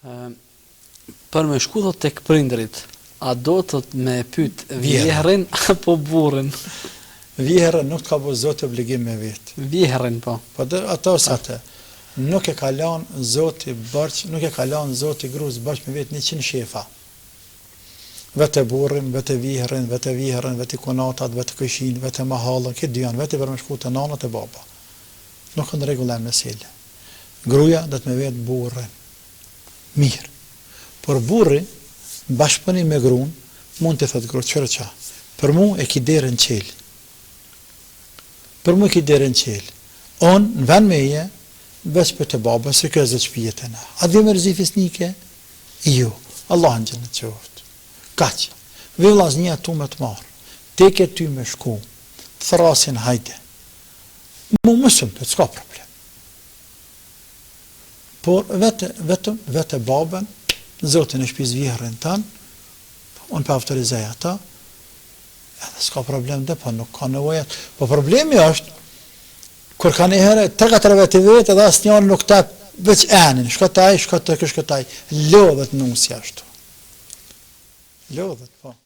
Për me shku thot tek prindrit, a do të me pyet vjehrën apo burrin? Vjehrën nuk ka bo Zoti obligim me vetë. Vjehrën po. Po ato sa të nuk e ka lanë Zoti barq, nuk e ka lanë Zoti gruz barq me vetë 100 shefa. Vete burrin, vete vjehrën, vete konatat, vete këshin, vete mahallën, këtë dy janë, vete për me shku të nanat e baba. Nuk në regullem mesele. Gruja dhe të me vetë burrin. Mirë. Por burri, bashkëpunim me gruan, mund të thotë gruas çfarë ça. Për mu e ki derën qelë. Për mu e ki derën qelë. On, në vend meje, bes për të baba, se kjo e zë qpijetën. A dhe me rëzi fisnike? Jo. Allah në gjënë të qoftë. Kaq. Ve vllaznia tu me të marë. Teke ty me shku. Të thrasin hajde. Mu mësëm të s'ka problem. Por vete babën, Zotin e shpiz vjehrën tanë, unë për autorizaj ata, edhe s'ka problem dhe, po nuk ka nevojat. Po problemi është, kur ka një herë, 3-4 vete vetë, edhe asë njërë nuk ta veç enin, shkotaj, lodhet nusja ashtu. Lodhet, po.